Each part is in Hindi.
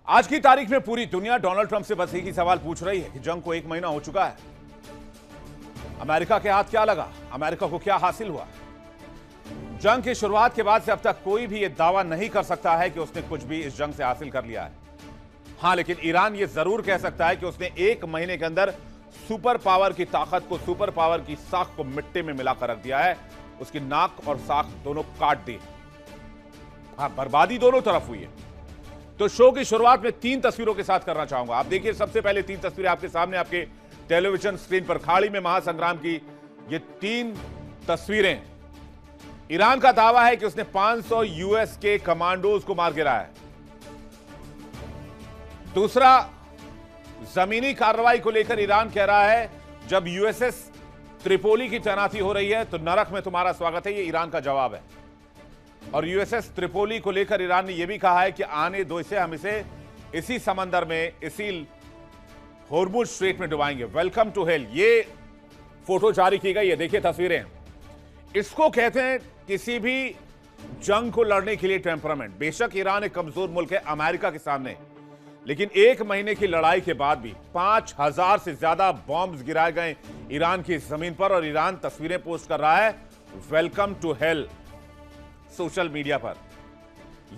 आज की तारीख में पूरी दुनिया डोनाल्ड ट्रंप से बस एक ही सवाल पूछ रही है कि जंग को 1 महीना हो चुका है। अमेरिका के हाथ क्या लगा? अमेरिका को क्या हासिल हुआ? जंग की शुरुआत के बाद से अब तक कोई भी यह दावा नहीं कर सकता है कि उसने कुछ भी इस जंग से हासिल कर लिया है। हां, लेकिन ईरान यह जरूर कह सकता है कि उसने 1 महीने के अंदर सुपर पावर की ताकत को, सुपर पावर की साख को मिट्टी में मिलाकर रख दिया है। उसकी नाक और साख दोनों काट दी। हां, बर्बादी दोनों तरफ हुई है। तो शो की शुरुआत में 3 तस्वीरों के साथ करना चाहूंगा। आप देखिए, सबसे पहले 3 तस्वीरें आपके सामने, आपके टेलीविजन स्क्रीन पर। खाड़ी में महासंग्राम की ये 3 तस्वीरें। ईरान का दावा है कि उसने 500 यूएस के कमांडोज को मार गिराया है। दूसरा, जमीनी कार्रवाई को लेकर ईरान कह रहा है जब यूएसएस त्रिपोली की तैनाती हो रही है तो नरक में तुम्हारा स्वागत है। ये ईरान का जवाब है। और यूएसएस त्रिपोली को लेकर ईरान ने यह भी कहा है कि आने दो इसे, हम इसे इसी समंदर में, इसी होर्मुज स्ट्रेट में डुबाएंगे। वेलकम टू हेल, ये फोटो जारी की गई है। देखिए तस्वीरें। इसको कहते हैं किसी भी जंग को लड़ने के लिए टेम्परामेंट। बेशक ईरान एक कमजोर मुल्क है अमेरिका के सामने, लेकिन 1 महीने की लड़ाई के बाद भी 5000 से ज्यादा बॉम्ब्स गिराए गए ईरान की जमीन पर, और ईरान तस्वीरें पोस्ट कर रहा है welcome to hell social media पर।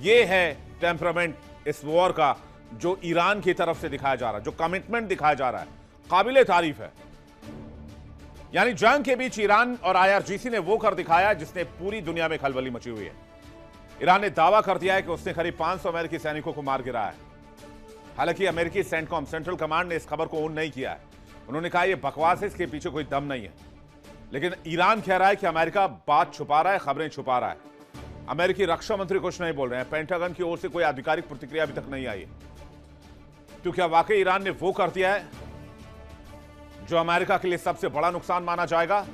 यह है टेम्परामेंट इस वॉर का जो ईरान की तरफ से दिखाया जा रहा है, जो कमिटमेंट दिखाया जा रहा है, काबिले तारीफ है। यानी जंग के बीच ईरान और आईआरजीसी ने वो कर दिखाया जिसने पूरी दुनिया में खलबली मची हुई है। ईरान ने दावा कर दिया है कि उसने करीब 500 अमेरिकी सैनिकों को मार गिराया है। हालांकि अमेरिकी सेंटकॉम, सेंट्रल कमांड ने इस खबर को ओन नहीं किया है। उन्होंने कहा यह बकवास है, इसके पीछे कोई दम नहीं है। लेकिन ईरान कह रहा है कि अमेरिका बात छुपा रहा है, खबरें छुपा रहा है। अमेरिकी रक्षा मंत्री कुछ नहीं बोल रहे हैं। पेंटागन की ओर से कोई आधिकारिक प्रतिक्रिया अभी तक नहीं आई है। तो क्या वाकई ईरान ने वो कर दिया है जो अमेरिका के लिए सबसे बड़ा नुकसान माना जाएगा,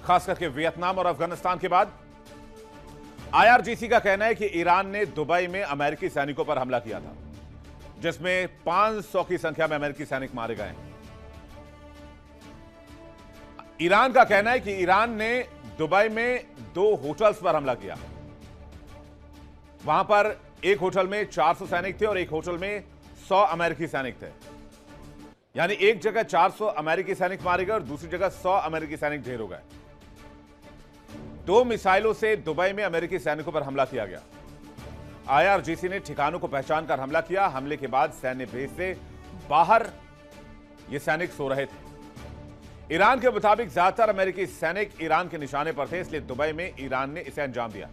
खास करके वियतनाम और अफगानिस्तान के बाद? आईआरजीसी का कहना है कि ईरान ने दुबई में अमेरिकी सैनिकों पर हमला किया था, जिसमें 500 की संख्या में अमेरिकी सैनिक मारे गए। ईरान का कहना है कि ईरान ने दुबई में 2 होटल्स पर हमला किया। वहां पर एक होटल में 400 सैनिक थे और एक होटल में 100 अमेरिकी सैनिक थे। यानी एक जगह 400 अमेरिकी सैनिक मारे गए और दूसरी जगह 100 अमेरिकी सैनिक ढेर हो गए। 2 मिसाइलों से दुबई में अमेरिकी सैनिकों पर हमला किया गया। आईआरजीसी ने ठिकानों को पहचान कर हमला किया। हमले के बाद सैन्य बेस से बाहर ये सैनिक सो रहे थे। ईरान के मुताबिक ज्यादातर अमेरिकी सैनिक ईरान के निशाने पर थे, इसलिए दुबई में ईरान ने इसे अंजाम दिया।